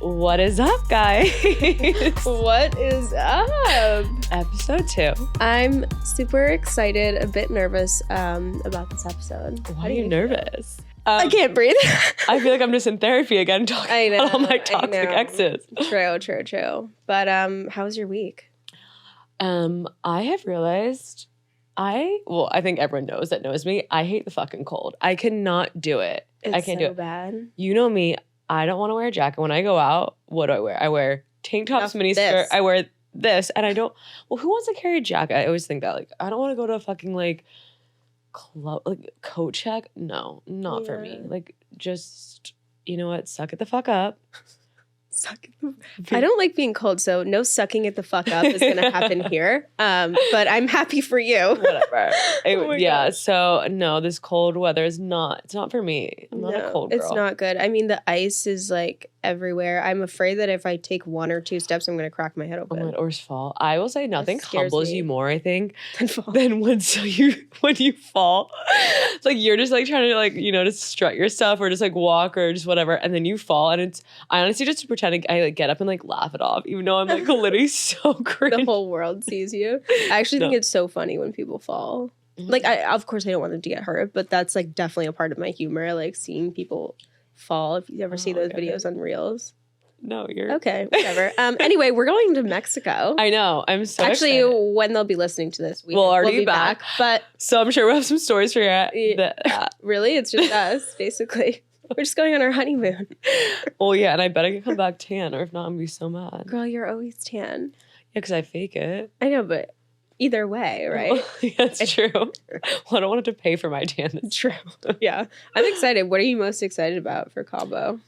What is up, guys? What is up? Episode 2. I'm super excited, a bit nervous about this episode. Why are you nervous? I can't breathe. I feel like I'm just in therapy again talking about all my toxic exes. True. But how was your week? I have realized I think everyone knows me. I hate the fucking cold. I cannot do it. It's I can't do it. Bad. You know me. I don't want to wear a jacket. When I go out, what do I wear? I wear tank tops, mini skirt. I wear this. And I don't, who wants to carry a jacket? I always think that, like, I don't want to go to a fucking, like, club, like, coat check. No, not for me. Like, just, you know what? Suck it the fuck up. I don't like being cold, so no sucking it the fuck up is going to happen here. But I'm happy for you. Whatever. God. So no, this cold weather it's not for me. I'm not a cold girl. It's not good. I mean, the ice is like everywhere. I'm afraid that if I take 1 or 2 steps, I'm going to crack my head open. Oh my, or fall. I will say nothing humbles you more, I think, than when you fall. It's like you're just like trying to like, just strut your stuff or just like walk or just whatever. And then you fall. And I honestly just pretend I like get up and like laugh it off, even though I'm like literally so cringe. The whole world sees you. I actually think it's so funny when people fall. Like, of course I don't want them to get hurt, but that's like definitely a part of my humor, like seeing people fall. If you ever see those videos on Reels. No, you're okay. Whatever. Anyway, we're going to Mexico. I know. I'm so actually excited. When they'll be listening to this, we'll already be back. But so I'm sure we'll have some stories for you. Really, it's just us, basically. We're just going on our honeymoon. Well, yeah, and I bet I can come back tan, or if not, I'm gonna be so mad. Girl, you're always tan. Yeah, because I fake it. I know, but either way, right? Well, yeah, that's true. Well, I don't want to pay for my tan. That's true. Yeah, I'm excited. What are you most excited about for Cabo?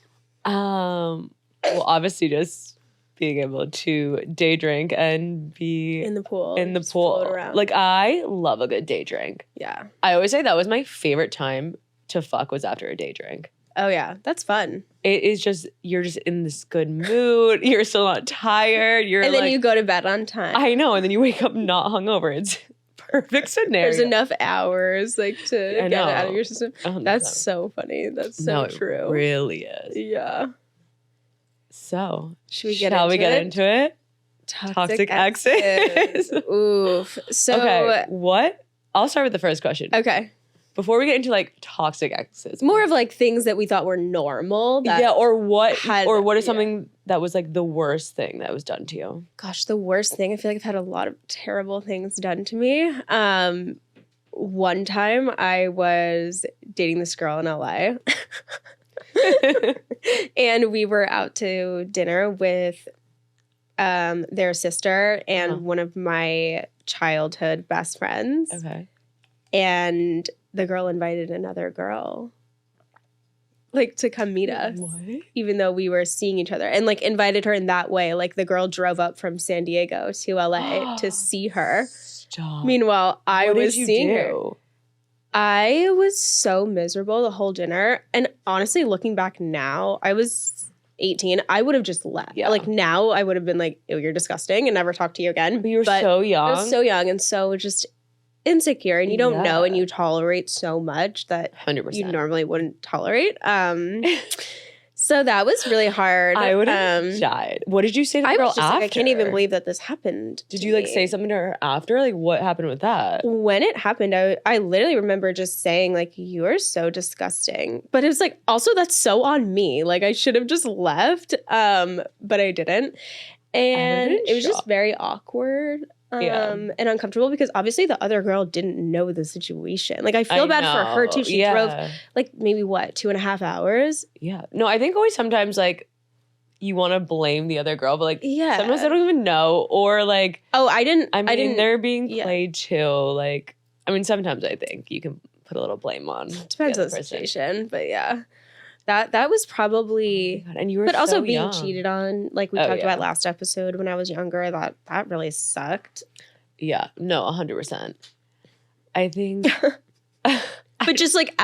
Well, obviously, just being able to day drink and be in the pool. Float around. Like, I love a good day drink. Yeah, I always say that was my favorite time to fuck was after a day drink. Oh, yeah. That's fun. It is just, you're just in this good mood. You're still not tired. And then you go to bed on time. I know. And then you wake up not hungover. It's perfect scenario. There's enough hours like to get it out of your system. 100%. That's so funny. That's so true. It really is. Yeah. So, shall we get into it? Toxic exes. Oof. So, okay, what? I'll start with the first question. Okay. Before we get into like toxic exes, more of like things that we thought were normal. Or what is something that was like the worst thing that was done to you? Gosh, the worst thing. I feel like I've had a lot of terrible things done to me. One time I was dating this girl in LA, and we were out to dinner with their sister and one of my childhood best friends. Okay, and the girl invited another girl, like, to come meet us. What? Even though we were seeing each other. And, like, invited her in that way. Like, the girl drove up from San Diego to LA to see her. Stop. Meanwhile, I was seeing her. Do? I was so miserable the whole dinner. And honestly, looking back now, I was 18. I would have just left. Yeah. Like, now I would have been like, ew, you're disgusting, and never talk to you again. But you were so young. I was so young and so just insecure, and you don't know, and you tolerate so much that 100%. you normally wouldn't tolerate. So that was really hard. I would have died. What did you say to the girl after? Like, I can't even believe that this happened. Did you like say something to her after? Like, what happened with that? When it happened, I literally remember just saying, like, you are so disgusting. But it was like, also that's so on me. Like, I should have just left, but I didn't. And it was just very awkward. And uncomfortable because obviously the other girl didn't know the situation. Like, I feel bad for her too. She drove like maybe 2.5 hours. Yeah. No, I think always sometimes like you want to blame the other girl, but like sometimes they don't even know, or like I didn't. They're being played too. Like, I mean, sometimes I think you can put a little blame on. Depends on the situation, but yeah. That was probably, and you were but also so being young. cheated on, like we talked about last episode when I was younger. That really sucked. Yeah, no, 100%. I think, but just like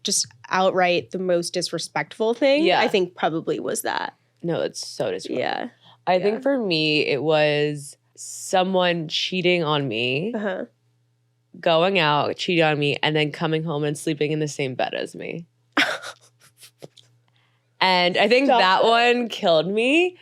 just outright the most disrespectful thing. I think probably was that. No, it's so disrespectful. Yeah, I think for me it was someone cheating on me, going out, cheating on me, and then coming home and sleeping in the same bed as me. And I think that one killed me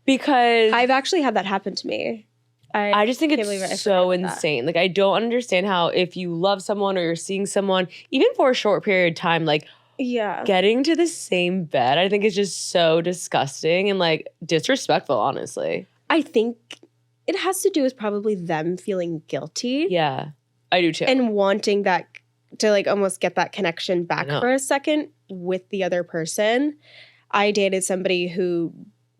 because I've actually had that happen to me. I just think it's so insane. Like, I don't understand how if you love someone or you're seeing someone, even for a short period of time, like, getting to the same bed, I think is just so disgusting and like disrespectful, honestly. I think it has to do with probably them feeling guilty. Yeah, I do too. And wanting that to like almost get that connection back for a second with the other person. I dated somebody who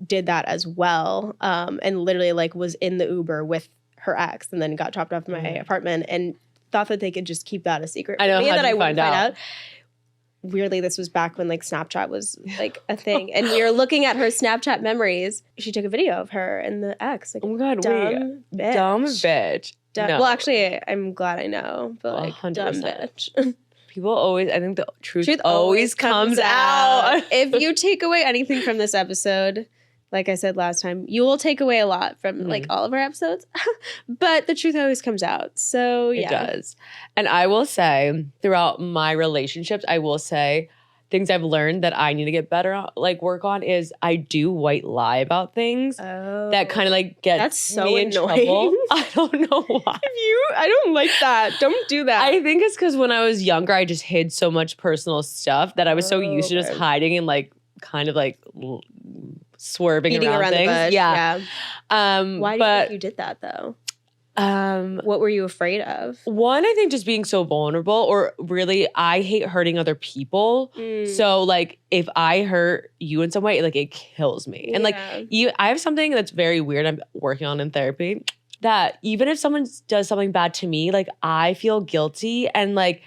did that as well, and literally like was in the Uber with her ex and then got dropped off in my apartment and thought that they could just keep that a secret. I know, how that I wouldn't find out. Weirdly, this was back when like Snapchat was like a thing, and we were looking at her Snapchat memories. She took a video of her and the ex. Like, oh my God, dumb bitch. Dumb bitch. No. Well, actually, I'm glad I know, but like, 100%. Dumb bitch. People always, I think the truth always comes out. If you take away anything from this episode, like I said last time, you will take away a lot from like all of our episodes, but the truth always comes out. So yeah. It does. And I will say throughout my relationships, I will say things I've learned that I need to get better on, like work on is I do white lie about things that kind of like gets me in trouble. I don't know why. I don't like that. Don't do that. I think it's because when I was younger, I just hid so much personal stuff that I was so used to just hiding and like kind of like swerving around things. The bush. Yeah. Why do you think you did that though? What were you afraid of? One, I think just being so vulnerable, or really, I hate hurting other people. So like, if I hurt you in some way, like it kills me. And like, I have something that's very weird. I'm working on in therapy. That even if someone does something bad to me, like I feel guilty and like.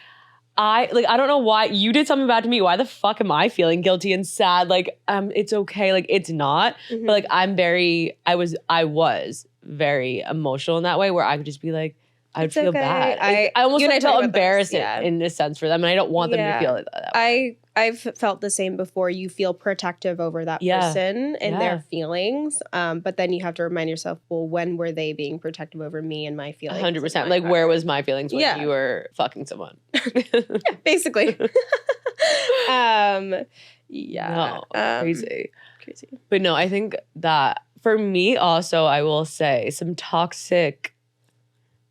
I don't know why you did something bad to me. Why the fuck am I feeling guilty and sad? Like, it's okay. Like, it's not. But like, I was very emotional in that way where I could just be like, I'd feel bad. I almost felt embarrassed in a sense for them. And I don't want them to feel that way. I've felt the same before. You feel protective over that person and their feelings. But then you have to remind yourself, well, when were they being protective over me and my feelings? 100%. Like, where was my feelings when you were fucking someone? Basically. Crazy. But no, I think that for me also, I will say some toxic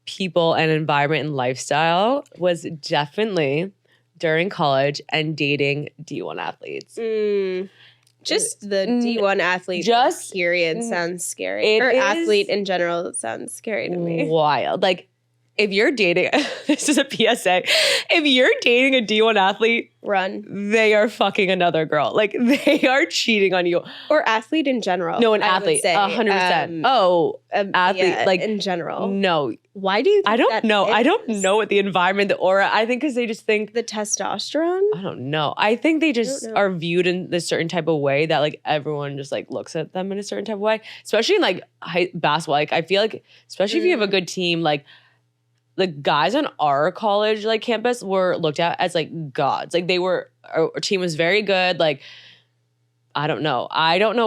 people and environment and lifestyle was definitely during college and dating D1 athletes. Just the D1 athlete period sounds scary. Or athlete in general sounds scary to me. Wild. Like, if you're dating, this is a PSA, if you're dating a D1 athlete, run. They are fucking another girl. Like, they are cheating on you. Or athlete in general. No, an athlete. 100%. Athlete. Like, in general. No. Why do you think I don't know. I don't know what the environment, the aura, I think because they just think. The testosterone? I don't know. I think they just are viewed in this certain type of way that like everyone just like looks at them in a certain type of way. Especially in like basketball. Like, I feel like, especially if you have a good team, like, the guys on our college like campus were looked at as like gods. Like our team was very good. Like, I don't know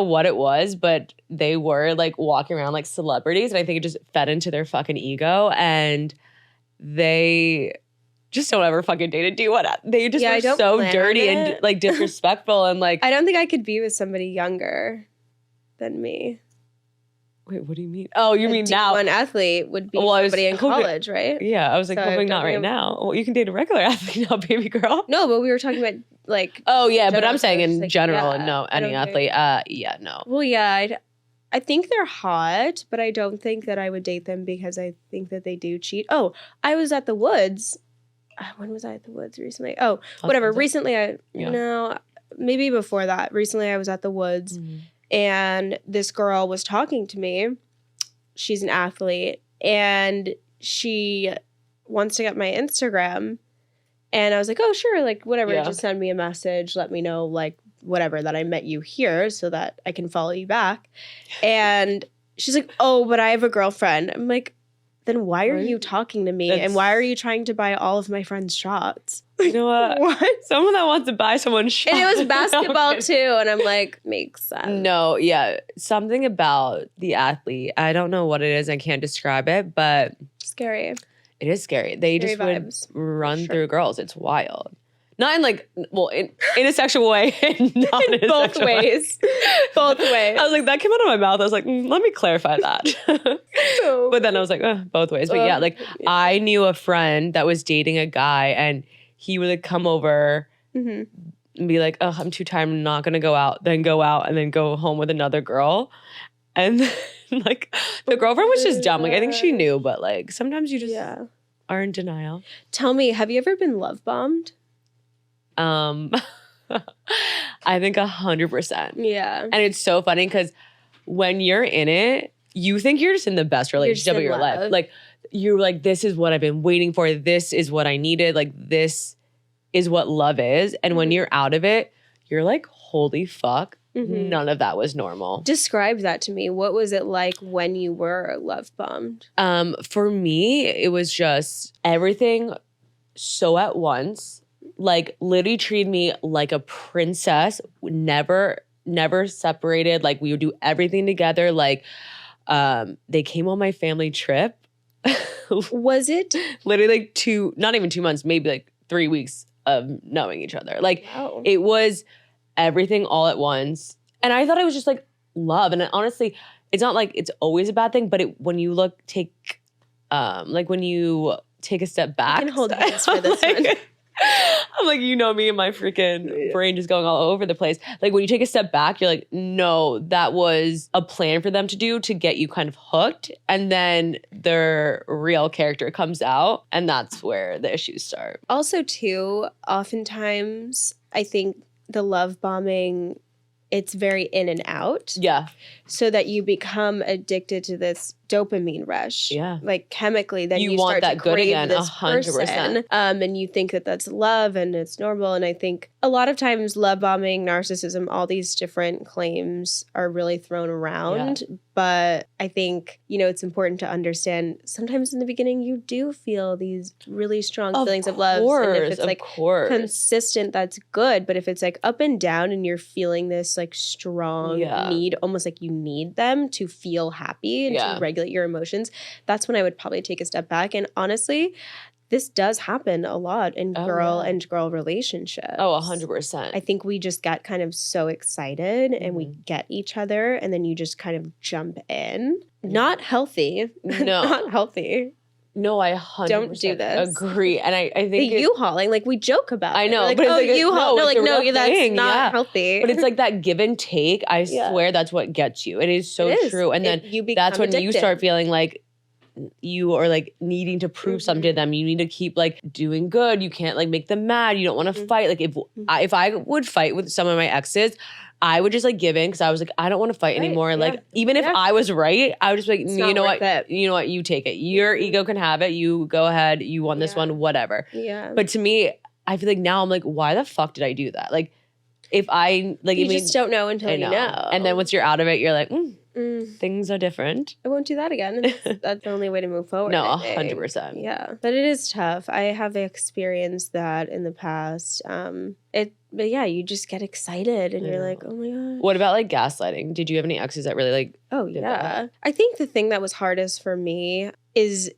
what it was, but they were like walking around like celebrities. And I think it just fed into their fucking ego. And they just don't ever fucking date a D1. They just were so dirty and like disrespectful. And like, I don't think I could be with somebody younger than me. Wait, what do you mean? Oh, you mean now? One athlete would be somebody in college, right? Yeah, I was like, hoping not right now. Well, you can date a regular athlete now, baby girl. No, but we were talking about like. Oh yeah, but I'm saying in general, no, any athlete. No. Well, yeah, I think they're hot, but I don't think that I would date them because I think that they do cheat. Oh, I was at the Woods. When was I at the Woods recently? Oh, whatever. Recently, no, maybe before that. Recently, I was at the Woods. Mm-hmm. And this girl was talking to me. She's an athlete. And she wants to get my Instagram. And I was like, oh, sure. Like, whatever. Just send me a message. Let me know, like, whatever, that I met you here so that I can follow you back. And she's like, oh, but I have a girlfriend. I'm like, then why are you talking to me? And why are you trying to buy all of my friends' shots? You know what? What? Someone that wants to buy someone's shots. And it was basketball too. And I'm like, makes sense. No, yeah. Something about the athlete. I don't know what it is. I can't describe it, but scary. It is scary. They just would run through girls. It's wild. Not in like, well, in a sexual way. Not in both ways. Both ways. I was like, that came out of my mouth. I was like, let me clarify that. But then I was like, both ways. But yeah, like I knew a friend that was dating a guy and he would like come over and be like, oh, I'm too tired. I'm not going to go out. Then go out and then go home with another girl. And then, like the girlfriend was just dumb. Like I think she knew, but like sometimes you just are in denial. Tell me, have you ever been love bombed? I think 100%. Yeah. And it's so funny because when you're in it, you think you're just in the best relationship of your life. Like you're like, this is what I've been waiting for. This is what I needed. Like this is what love is. And when you're out of it, you're like, holy fuck. None of that was normal. Describe that to me. What was it like when you were love bombed? For me, it was just everything so at once. Like literally treated me like a princess. Never separated. Like we would do everything together. Like they came on my family trip. Was it literally like not even 2 months, maybe like 3 weeks of knowing each other. Like it was everything all at once. And I thought it was just like love. And honestly, it's not like it's always a bad thing, but when you take a step back. I can hold hands for this one. I'm like, you know me and my freaking brain just going all over the place. Like when you take a step back, you're like, no, that was a plan for them to do to get you kind of hooked. And then their real character comes out and that's where the issues start. Also too, oftentimes I think the love bombing, it's very in and out. Yeah. So that you become addicted to this dopamine rush. Yeah. Like chemically, then you want start that to good crave again, this 100%. person. And you think that that's love and it's normal. And I think a lot of times love bombing, narcissism, all these different claims are really thrown around. Yeah. But I think, it's important to understand sometimes in the beginning you do feel these really strong feelings of love. And if it's like consistent, that's good. But if it's like up and down and you're feeling this like strong need, almost like you need them to feel happy and to regulate your emotions, that's when I would probably take a step back. And honestly, this does happen a lot in girl relationships. Oh, 100%. I think we just get kind of so excited and we get each other and then you just kind of jump in. Not healthy. No. Not healthy. No, I 100% don't do this. Agree. And I think the U-hauling, like we joke about I know. Like, but it's like U-haul. No, that's thing. not healthy. But it's like that give and take. I swear that's what gets you. It is so true. And then that's when you start feeling like you are like needing to prove something to them. You need to keep like doing good. You can't like make them mad. You don't want to fight. Like if I would fight with some of my exes, I would just like give in because I was like, I don't want to fight anymore. Like even if I was right, I would just be like, you know what, you take it. Your ego can have it. You go ahead. You won this one, whatever. Yeah. But to me, I feel like now I'm like, why the fuck did I do that? Like if I like, you just don't know until you know. And then once you're out of it, you're like, things are different. I won't do that again. That's the only way to move forward. No, 100%. Yeah, but it is tough. I have experienced that in the past. But yeah, you just get excited and you're like, oh my God. What about like gaslighting? Did you have any exes that really like? Oh yeah. I think the thing that was hardest for me is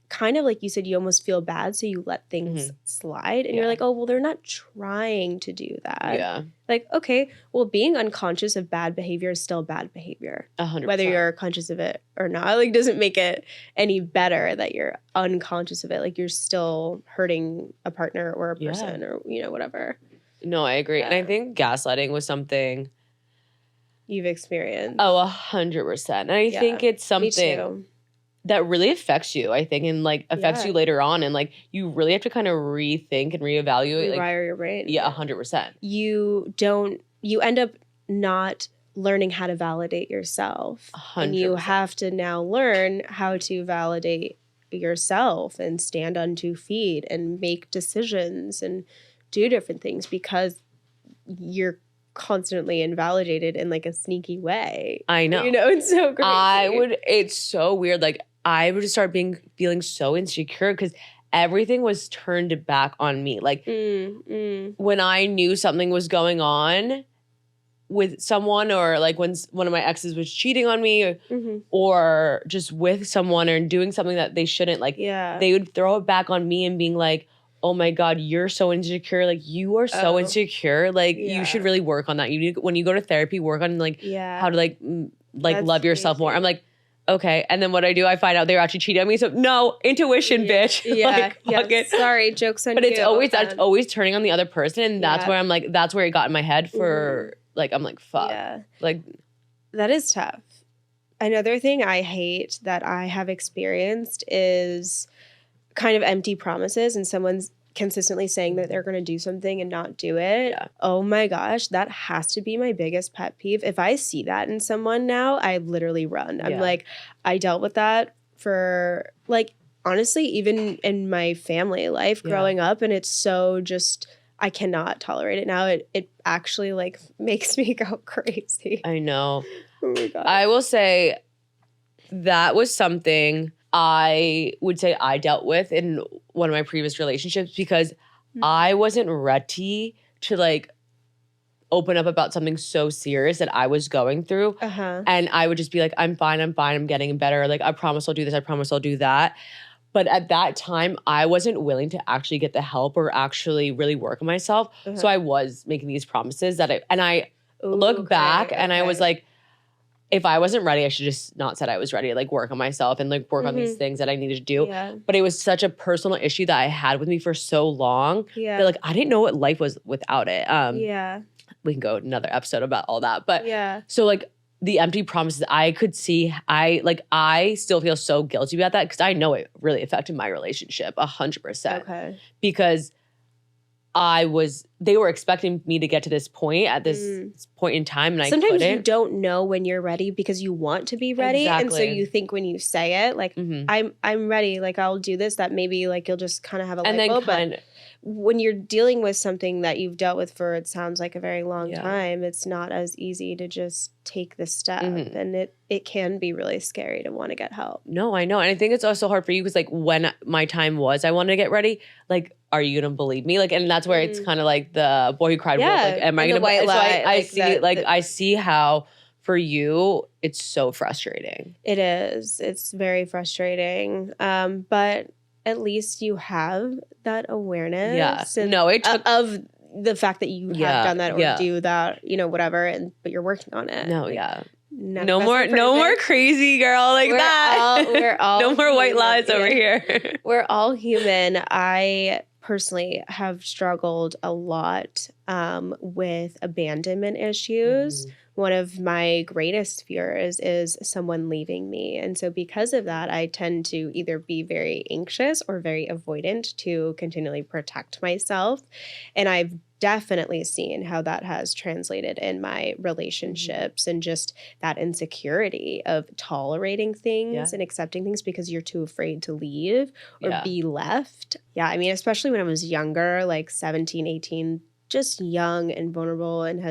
kind of like you said, you almost feel bad, so you let things slide and you're like, oh, well, they're not trying to do that. Yeah. Like, okay, well, being unconscious of bad behavior is still bad behavior. 100%. Whether you're conscious of it or not, like, doesn't make it any better that you're unconscious of it. Like, you're still hurting a partner or a person or, whatever. No, I agree. And I think gaslighting was something you've experienced. Oh, 100%. And I think it's something that really affects you, I think, and like affects you later on. And like you really have to kind of rethink and reevaluate. Rewire your brain. Yeah, 100%. You end up not learning how to validate yourself. 100%. And you have to now learn how to validate yourself and stand on 2 feet and make decisions and do different things because you're constantly invalidated in like a sneaky way. I know. It's so crazy. It's so weird. Like I would just start feeling so insecure because everything was turned back on me. Like when I knew something was going on with someone, or like when one of my exes was cheating on me or just with someone or doing something that they shouldn't, like they would throw it back on me and being like, oh my God, you're so insecure. Like, you are so insecure. Like, you should really work on that. You need, when you go to therapy, work on like how to like That's love yourself more. crazy. I'm like, okay. And then what I do, I find out they're actually cheating on me. So no, intuition, bitch. Like, fuck it. Sorry, joke's on you. But it's always, that's always turning on the other person. And that's where I'm like, that's where it got in my head for like, I'm like, fuck. Yeah. Like, that is tough. Another thing I hate that I have experienced is kind of empty promises and someone's consistently saying that they're going to do something and not do it. Yeah. Oh my gosh, that has to be my biggest pet peeve. If I see that in someone now, I literally run. I'm like, I dealt with that for like, honestly, even in my family life growing up, and it's so just, I cannot tolerate it now. It actually like makes me go crazy. I know. Oh my God. I will say that was something I would say I dealt with in one of my previous relationships because I wasn't ready to like open up about something so serious that I was going through. And I would just be like, I'm fine, I'm getting better. Like, I promise I'll do this, I promise I'll do that. But at that time, I wasn't willing to actually get the help or actually really work on myself. So I was making these promises that I look back and I was like, if I wasn't ready, I should just not said I was ready to like work on myself and like work on these things that I needed to do. But it was such a personal issue that I had with me for so long that like I didn't know what life was without it. We can go another episode about all that. But so like the empty promises, I could see, I still feel so guilty about that because I know it really affected my relationship 100%. Okay. Because they were expecting me to get to this point at this point in time, and sometimes couldn't. You don't know when you're ready because you want to be ready, and so you think when you say it, like I'm ready, like I'll do this. That maybe like you'll just kind of have a light bulb. But when you're dealing with something that you've dealt with for it sounds like a very long time, it's not as easy to just take the step, and it can be really scary to want to get help. No, I know, and I think it's also hard for you because like when my time was, I wanted to get ready, like. Are you gonna believe me? Like, and that's where it's kind of like the boy who cried wolf. Like, am I gonna? White lie, I see, I see how for you it's so frustrating. It is. It's very frustrating. But at least you have that awareness. Yeah. No, it took of the fact that you have done that or do that, whatever. But you're working on it. No, No more crazy girl like that. We're all no more white lies over here. We're all human. I personally have struggled a lot with abandonment issues. One of my greatest fears is someone leaving me. And so because of that, I tend to either be very anxious or very avoidant to continually protect myself. And I've definitely seen how that has translated in my relationships and just that insecurity of tolerating things and accepting things because you're too afraid to leave or be left. Yeah, I mean, especially when I was younger, like 17, 18, just young and vulnerable and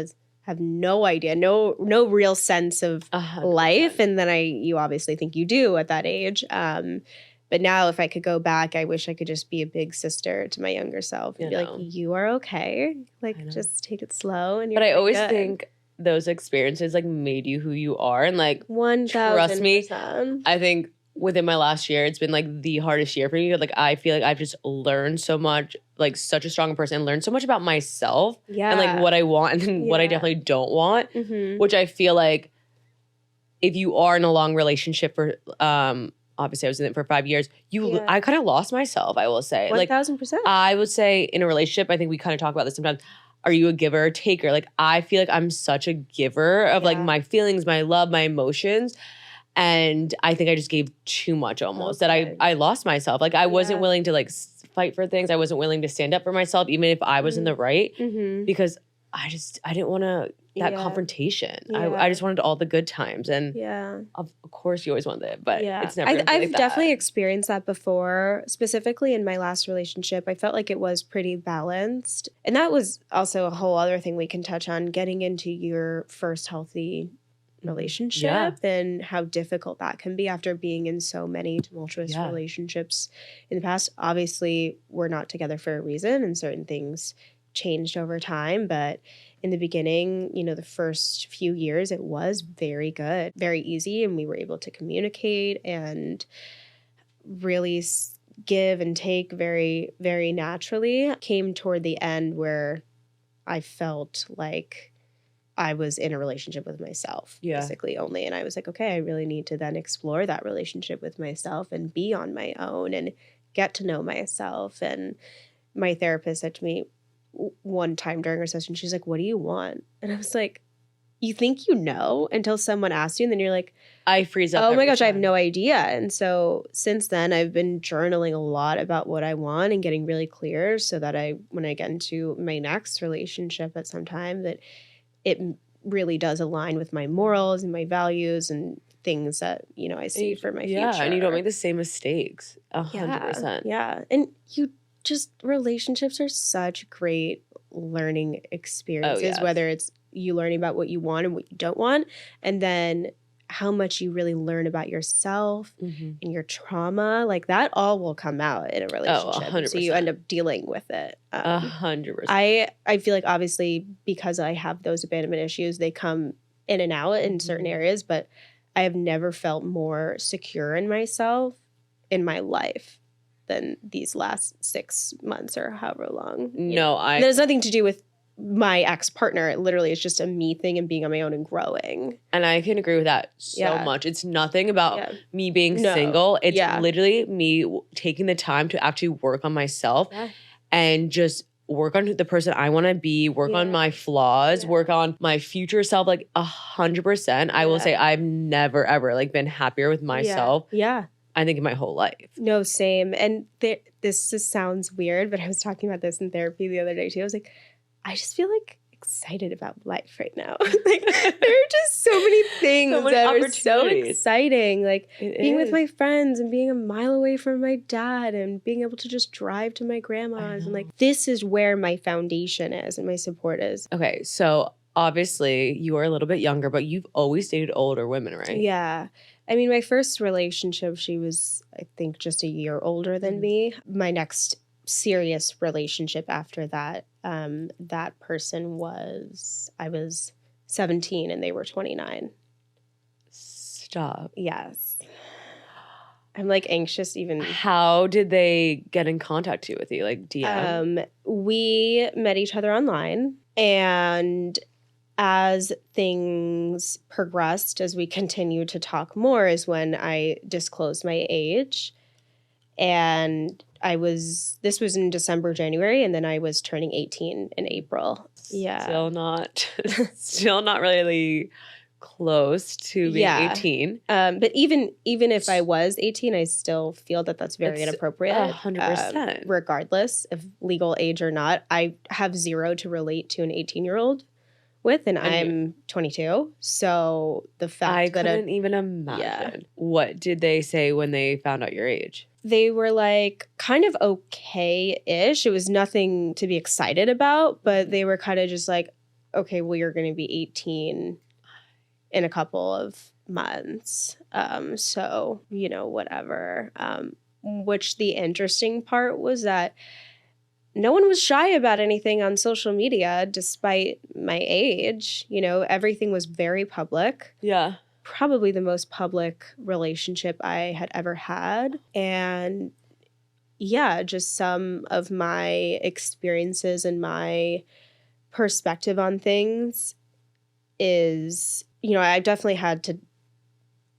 have no idea, no real sense of life. And then you obviously think you do at that age. But now if I could go back, I wish I could just be a big sister to my younger self and be like, you are okay. Like, just take it slow. And But I always think those experiences like made you who you are. And like, 1000%. Trust me, I think within my last year, it's been like the hardest year for me. Like, I feel like I've just learned so much, like such a strong person, and learned so much about myself and like what I want and then what I definitely don't want, which I feel like if you are in a long relationship for, obviously I was in it for 5 years, I kind of lost myself, I will say. 1000%. I would say in a relationship, I think we kind of talk about this sometimes. Are you a giver or taker? Like, I feel like I'm such a giver of like my feelings, my love, my emotions. And I think I just gave too much almost that I lost myself. Like, I wasn't willing to like fight for things. I wasn't willing to stand up for myself, even if I was in the right, because I didn't want to that confrontation. I just wanted all the good times. And of course you always want it, but it's never I've definitely experienced that before, specifically in my last relationship. I felt like it was pretty balanced. And that was also a whole other thing we can touch on, getting into your first healthy relationship and how difficult that can be after being in so many tumultuous relationships in the past. Obviously, we're not together for a reason and certain things changed over time, but in the beginning, the first few years, it was very good, very easy, and we were able to communicate and really give and take very, very naturally. Came toward the end where I felt like I was in a relationship with myself, basically only. And I was like, okay, I really need to then explore that relationship with myself and be on my own and get to know myself. And my therapist said to me one time during our session, she's like, what do you want? And I was like, you think you know until someone asks you, and then you're like, I freeze up. Oh my gosh, I have no idea. And so since then, I've been journaling a lot about what I want and getting really clear so that when I get into my next relationship at some time, that it really does align with my morals and my values and things that, I see for my future. Yeah, and you don't make the same mistakes. 100%. Yeah. And relationships are such great learning experiences, whether it's you learning about what you want and what you don't want, and then how much you really learn about yourself and your trauma, like that all will come out in a relationship. 100%. So you end up dealing with it. 100%. I feel like obviously because I have those abandonment issues, they come in and out in certain areas, but I have never felt more secure in myself in my life than these last 6 months or however long. There's nothing to do with my ex-partner. It literally is just a me thing and being on my own and growing. And I can agree with that so much. It's nothing about me being single. It's literally me taking the time to actually work on myself and just work on the person I want to be, work on my flaws, work on my future self, like 100%. I will say I've never, ever like been happier with myself. I think in my whole life. No, same. And this just sounds weird, but I was talking about this in therapy the other day too. I was like, I just feel like excited about life right now. Like there are just so many things that are so exciting. Like being with my friends and being a mile away from my dad and being able to just drive to my grandma's. And like this is where my foundation is and my support is. Okay, so obviously you are a little bit younger, but you've always dated older women, right? Yeah. I mean, my first relationship, she was, I think, just a year older than me. My next serious relationship after that, that person I was 17 and they were 29. Stop. Yes. I'm like anxious even. How did they get in contact with you? Like DM? We met each other online, and as things progressed, as we continued to talk more, is when I disclosed my age. And this was in December, January, and then I was turning 18 in April. Yeah. Still not really close to being 18. But even if I was 18, I still feel that that's very inappropriate. 100%. Regardless of legal age or not. I have zero to relate to an 18-year-old with, and I'm 22. So the fact that I couldn't even imagine. Yeah. What did they say when they found out your age? They were like kind of okay-ish. It was nothing to be excited about, but they were kind of just like, okay, well, you're going to be 18 in a couple of months. So, whatever. Which the interesting part was that no one was shy about anything on social media, despite my age. Everything was very public. Yeah. Probably the most public relationship I had ever had. And just some of my experiences and my perspective on things is, I definitely had to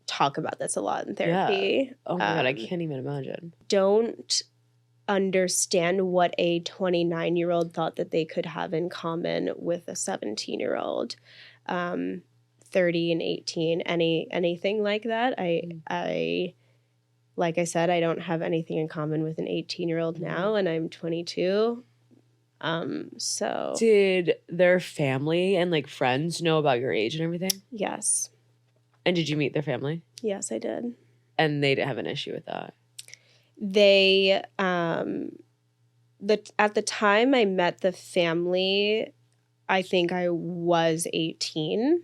talk about this a lot in therapy. Yeah. Oh my God, I can't even imagine. Don't understand what a 29-year-old thought that they could have in common with a 17-year-old. 30 and 18, anything like that. I like I said, I don't have anything in common with an 18-year-old now, and I'm 22. So did their family and like friends know about your age and everything? Yes. And did you meet their family? Yes, I did. And they didn't have an issue with that? They at the time I met the family, I think I was 18.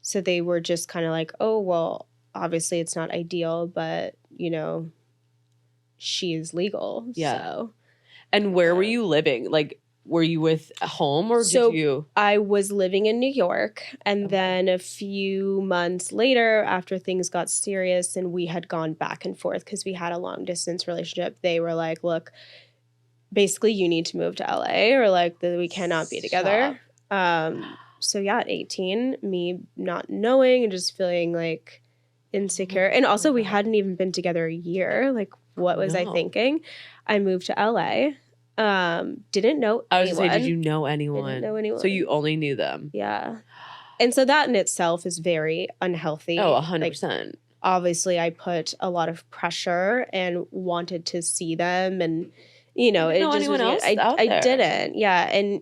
So they were just kind of like, oh, well, obviously it's not ideal, but, she is legal. Yeah. So. And where were you living? Like, were you with home or So did you? I was living in New York, and then a few months later, after things got serious and we had gone back and forth because we had a long distance relationship, they were like, look, basically you need to move to LA or like we cannot be together. So yeah, at 18, me not knowing and just feeling like insecure. And also we hadn't even been together a year. Like what was I thinking? I moved to LA. Didn't know anyone. I was gonna say, did you know anyone? Didn't know anyone. So you only knew them. Yeah. And so that in itself is very unhealthy. Oh, 100%. Like, obviously I put a lot of pressure and wanted to see them, and you know, it just anyone else I didn't. Yeah. And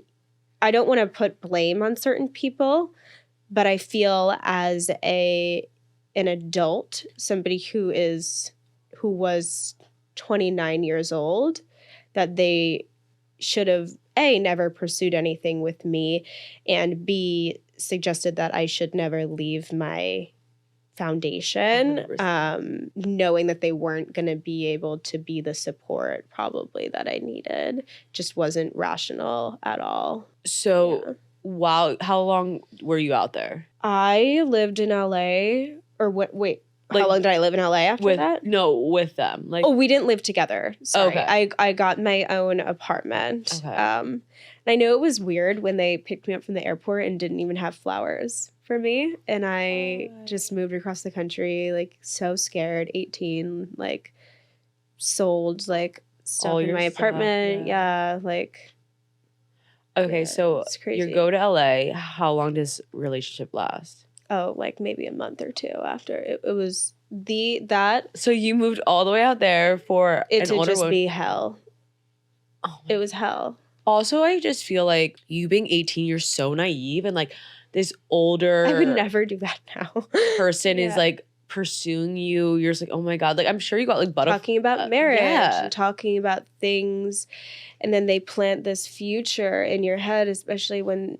I don't want to put blame on certain people, but I feel as an adult, somebody who was 29 years old, that they should have never pursued anything with me, and B, suggested that I should never leave my foundation, knowing that they weren't going to be able to be the support probably that I needed. Just wasn't rational at all. So wow, how long were you out there? I lived in LA, or what? Wait, like, how long did I live in LA after that? No, with them. Like, we didn't live together. Sorry. Okay. I got my own apartment. Okay. And I know it was weird when they picked me up from the airport and didn't even have flowers for me. And I just moved across the country, like so scared, 18, like sold like stuff in my apartment. Yeah, like. Okay, so you go to LA. How long does relationship last? Oh, like maybe a month or two after. It was So you moved all the way out there for it to just be hell. Oh, it was hell. Also, I just feel like you being 18, you're so naive, and like this older. I would never do that now. Person is like pursuing you. You're just like, oh my God. Like, I'm sure you got like talking about marriage and talking about things. And then they plant this future in your head, especially when,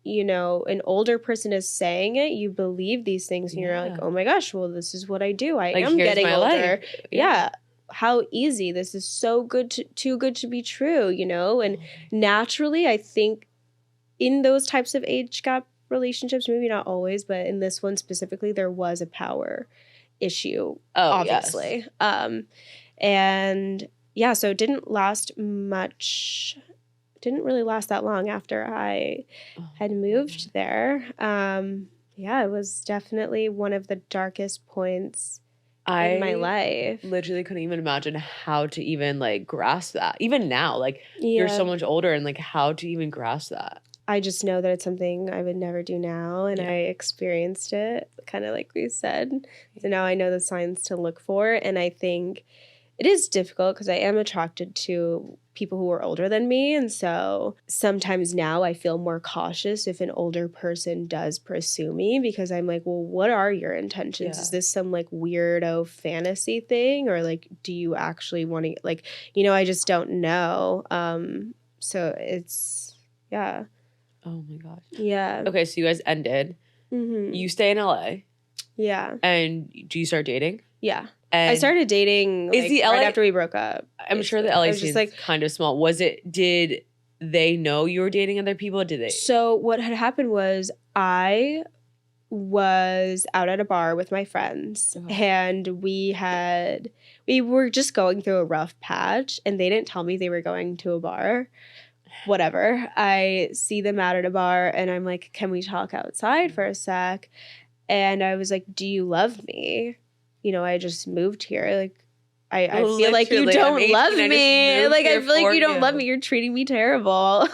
you know, an older person is saying it, you believe these things and you're like, oh my gosh, well, this is what I do. I am getting older. Life. Yeah. How easy. This is so good, too good to be true, you know? And naturally, I think in those types of age gap relationships, maybe not always, but in this one specifically, there was a power issue, obviously. Yes. And yeah, so it didn't last much. Didn't really last that long after I had moved there. Yeah, it was definitely one of the darkest points in my life. Literally couldn't even imagine how to even like grasp that. Even now, like you're so much older, and like how to even grasp that. I just know that it's something I would never do now, and I experienced it, kind of like we said. So now I know the signs to look for, and I think it is difficult because I am attracted to people who are older than me, and so sometimes now I feel more cautious if an older person does pursue me, because I'm like, well, what are your intentions? Is this some like weirdo fantasy thing, or like do you actually want to, like, you know, I just don't know. So it's oh my gosh. Yeah. Okay, so you guys ended. Mm-hmm. You stay in LA. Yeah. And do you start dating? Yeah. And I started dating right after we broke up. I'm sure the LA scene is kind of small. Did they know you were dating other people? Did they? So what had happened was I was out at a bar with my friends, and we were just going through a rough patch, and they didn't tell me they were going to a bar. Whatever. I see them out at a bar, and I'm like, can we talk outside for a sec? And I was like, do you love me? You know, I just moved here. Like, I feel like you don't love me. Like, I feel like you don't love me. You're treating me terrible.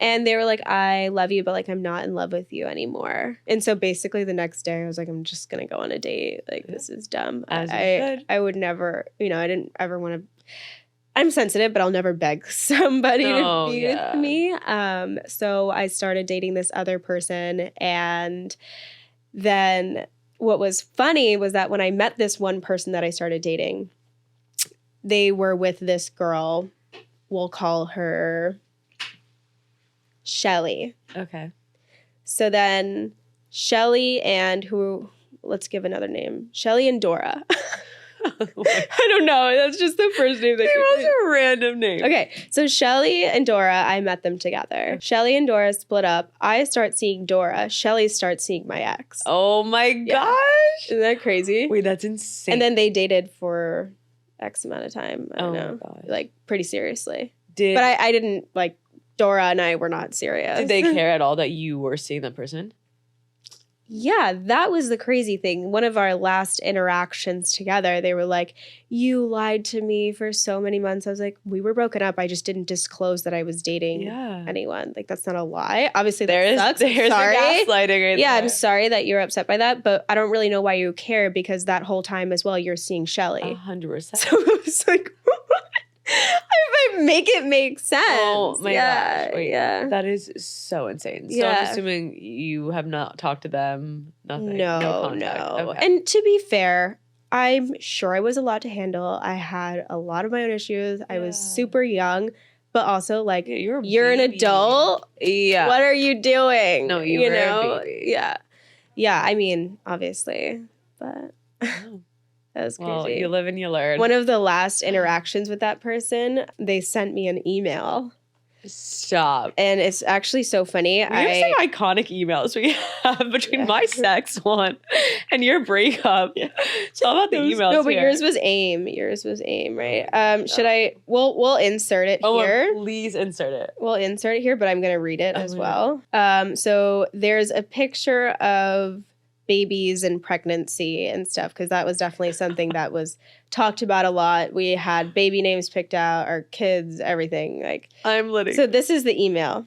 And they were like, I love you, but like, I'm not in love with you anymore. And so basically the next day I was like, I'm just going to go on a date. Like, this is dumb. I would never, you know, I didn't ever want to. I'm sensitive, but I'll never beg somebody to be with me. So I started dating this other person, and then what was funny was that when I met this one person that I started dating, they were with this girl. We'll call her Shelly. Okay. So then Shelly and let's give another name. Shelly and Dora. I don't know. That's just the first name that It was a random name. Okay, so Shelly and Dora, I met them together. Shelly and Dora split up. I start seeing Dora. Shelly starts seeing my ex. Oh my gosh. Isn't that crazy? Wait, that's insane. And then they dated for X amount of time. I don't know. My gosh. Like, pretty seriously. But I didn't, like, Dora and I were not serious. Did they care at all that you were seeing that person? Yeah, that was the crazy thing. One of our last interactions together, they were like, you lied to me for so many months. I was like, we were broken up. I just didn't disclose that I was dating anyone. Like, that's not a lie. Obviously, that sucks. There's sorry. The gaslighting right Yeah, there. I'm sorry that you're upset by that, but I don't really know why you care because that whole time as well, you're seeing Shelly. 100%. So it was like, if I make it make sense. Oh my gosh. Wait, yeah. that is so insane. So Yeah. I'm assuming you have not talked to them, nothing. No. Okay. And to be fair, I'm sure I was a lot to handle. I had a lot of my own issues. I was super young, but also like Yeah, you're an adult. Yeah. What are you doing? No, you were a baby. Yeah. Yeah, I mean, obviously. But Oh. that was crazy. Well, you live and you learn. One of the last interactions with that person, they sent me an email. Stop. And it's actually so funny. We have some iconic emails we have between my sex one and your breakup. It's all about the emails. No, but here. yours was AIM. Yours was AIM, right? Should I? We'll insert it here. Please insert it. We'll insert it here, but I'm going to read it as well. So there's a picture of babies and pregnancy and stuff because that was definitely something that was talked about a lot. We had baby names picked out, our kids, everything. Like I'm living. So this is the email.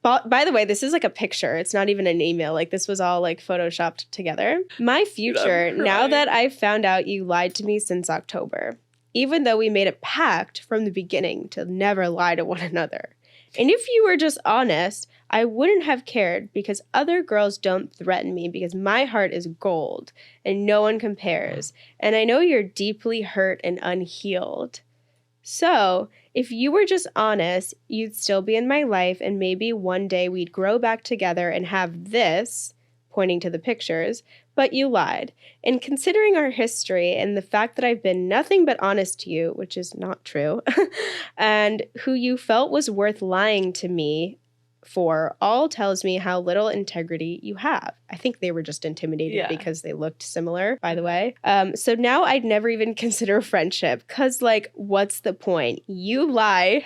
By the way, this is like a picture. It's not even an email. Like this was all like photoshopped together. My future, now that I've found out you lied to me since October, even though we made a pact from the beginning to never lie to one another. And if you were just honest, I wouldn't have cared because other girls don't threaten me because my heart is gold and no one compares. And I know you're deeply hurt and unhealed. So if you were just honest, you'd still be in my life and maybe one day we'd grow back together and have this, pointing to the pictures, but you lied. And considering our history and the fact that I've been nothing but honest to you, which is not true, and who you felt was worth lying to me for, all tells me how little integrity you have. I think they were just intimidated because they looked similar, by the way. So now I'd never even consider friendship because, like, what's the point? You lie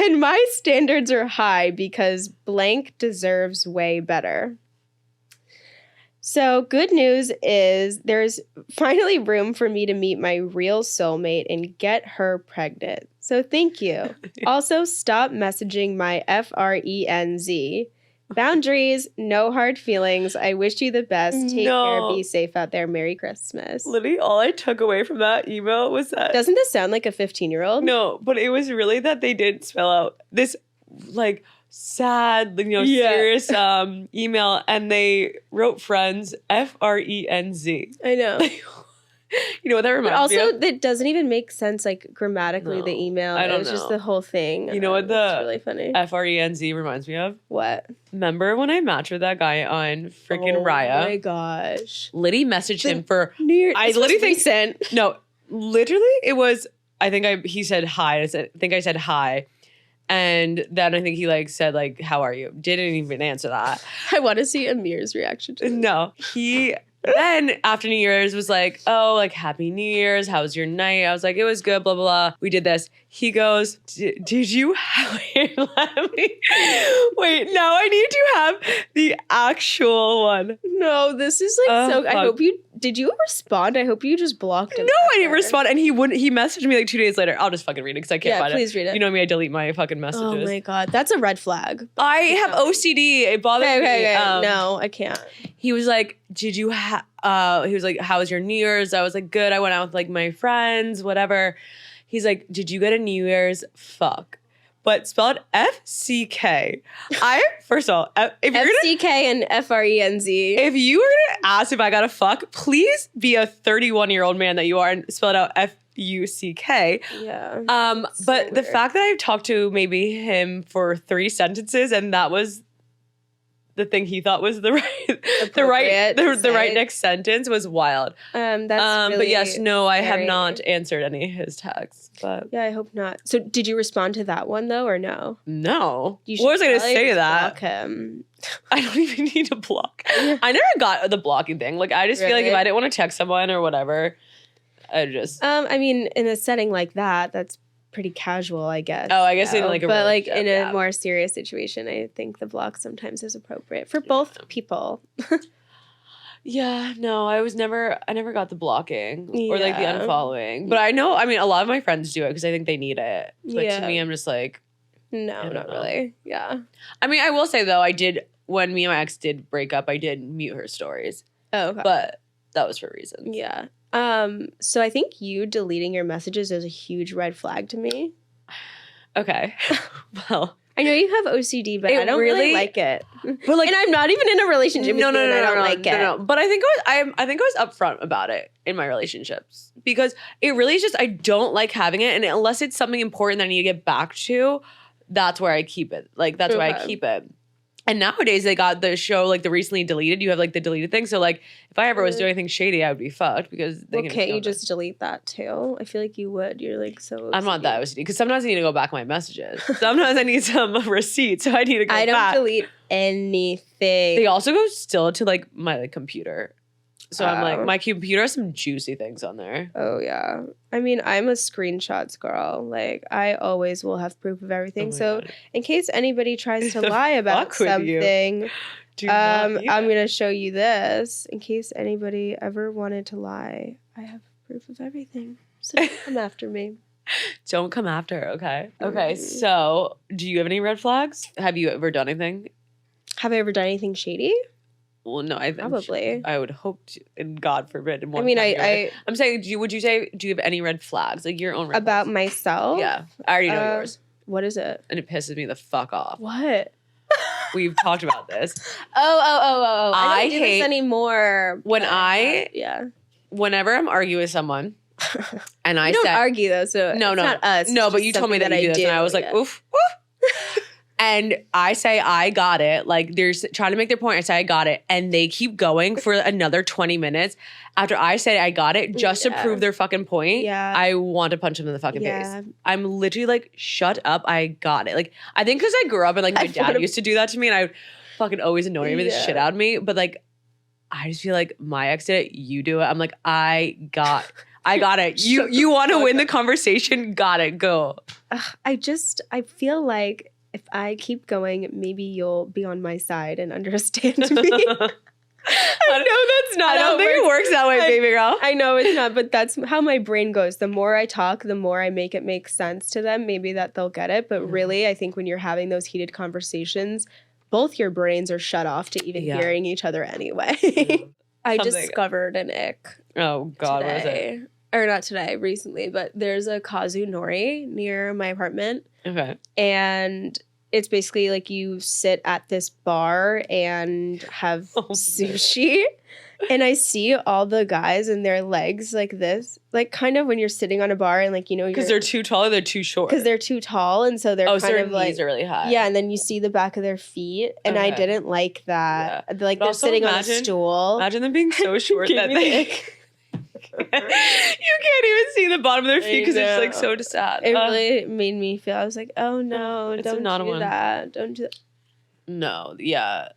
and my standards are high because blank deserves way better. So good news is there's finally room for me to meet my real soulmate and get her pregnant. So thank you. Also, stop messaging my FRENZ. Boundaries, no hard feelings. I wish you the best. Take care. Be safe out there. Merry Christmas. Literally, all I took away from that email was that. Doesn't this sound like a 15-year-old? No, but it was really that they did spell out this, like, sad, serious email, and they wrote friends, FRENZ. I know. You know what that reminds me of? But also, that doesn't even make sense, like, grammatically, the email. I don't know. It's just the whole thing. You know what the really funny. FRENZ reminds me of? What? Remember when I matched with that guy on freaking Raya? Oh my gosh. Liddy messaged him for... I literally think... Recent. No, literally, it was... he said hi. I think I said hi. And then I think he said how are you? Didn't even answer that. I want to see Amir's reaction to this. No, he then after New Year's was like, oh, happy New Year's. How was your night? I was like, it was good, blah, blah, blah. We did this. He goes, did you wait, let me wait, now I need to have the actual one. No, this is so I hope you did you respond? I hope you just blocked him. No, I didn't respond. And he messaged me 2 days later. I'll just fucking read it because I can't find it. Yeah, please read it. You know me, I delete my fucking messages. Oh my God. That's a red flag. I have OCD. It bothers me. Okay. No, I can't. He was like, did you he was like, how was your New Year's? I was like, good. I went out with my friends, whatever. He's like, did you get a New Year's? Fuck. But spelled FCK. First of all, if you're FCK and FRENZ. If you were gonna ask if I got a fuck, please be a 31-year-old man that you are and spell it out FUCK. Yeah. But the fact that I've talked to maybe him for 3 sentences and that was the thing he thought was the right next sentence was wild. That's really but yes, no, I have scary. not answered any of his texts. But yeah, I hope not. So did you respond to that one though, or no? No. You should what was I going to probably say to just that? block him. I don't even need to block. I never got the blocking thing. Like I just feel like if I didn't want to text someone or whatever, I just. I mean, in a setting like that, that's pretty casual, I guess. Oh, I guess in like a but like in a yeah. more serious situation, I think the block sometimes is appropriate for both people. Yeah, no, I never got the blocking or like the Yeah. unfollowing. But I know, I mean, a lot of my friends do it because I think they need it. But Yeah. to me, I'm just like, No, don't not know. really. Yeah. I mean, I will say though, when me and my ex did break up, I did mute her stories. Oh, okay. But that was for reasons. Yeah. So I think you deleting your messages is a huge red flag to me. Okay. Well, I know you have OCD, but I don't really like it. But like, and I'm not even in a relationship with you, and I don't like it. No. But I think I think I was upfront about it in my relationships because it really is just I don't like having it, and unless it's something important that I need to get back to, that's where I keep it. Like that's where I keep it. And nowadays they got the show like the recently deleted. You have like the deleted thing. So like if I ever was doing anything shady, I would be fucked because they can't you just delete that too? I feel like you would. You're like so OCD. I'm not that OCD because sometimes I need to go back my messages. Sometimes I need some receipts, so I need to go back. I don't delete anything. They also go still to like my like, computer. So I'm like, Oh. my computer has some juicy things on there. Oh yeah. I mean, I'm a screenshots girl. Like I always will have proof of everything. Oh my so God. in case anybody tries to The lie about fuck with you. something, Do not I'm need it. gonna show you this. In case anybody ever wanted to lie, I have proof of everything. So don't come after me. Don't come after her, okay? Okay, so do you have any red flags? Have you ever done anything? Have I ever done anything shady? Well, no, Probably. I would hope to, and God forbid. I mean, I'm saying, do you have any red flags? Like your own red about flags? myself. Yeah, I already know yours. What is it? And it pisses me the fuck off. What? We've talked about this. Oh. I I don't do hate this anymore. when Yeah. whenever I'm arguing with someone, and I We don't say, argue though, so no, it's not us. No, It's but just you told me that something you do this, and I was like, yeah. oof. And I say, I got it. Like, there's trying to make their point. I say, I got it. And they keep going for another 20 minutes after I say, I got it, just to Yeah. prove their fucking point. Yeah. I want to punch them in the fucking Yeah. face. I'm literally like, shut up. I got it. Like, I think because I grew up and like my dad used to do that to me and I would fucking always annoy the shit out of me. But like, I just feel like my ex did it, you do it. I'm like, I got it. You want to win the conversation? Got it. Go. I feel like if I keep going, maybe you'll be on my side and understand me. I know that's not. I don't think it works that way, baby girl. I know it's not, but that's how my brain goes. The more I talk, the more I make it make sense to them. Maybe that they'll get it. But really, I think when you're having those heated conversations, both your brains are shut off to even hearing each other anyway. I discovered an ick. Oh God, today. what is it? Or not today, recently, but there's a Kazu Nori near my apartment. Okay. And it's basically like you sit at this bar and have sushi. And I see all the guys and their legs like this, like kind of when you're sitting on a bar and like, you know, because they're too tall or they're too short? Because they're too tall. And so they're kind their of like, knees are really high. yeah. And then you see the back of their feet. And I didn't like that. Yeah. Like But they're sitting on a stool. Imagine them being so short Give that me the they... ick. You can't even see the bottom of their feet because it's like so sad. It really made me feel, I was like, oh no, It's don't not do one. that. Don't do that. No, yeah.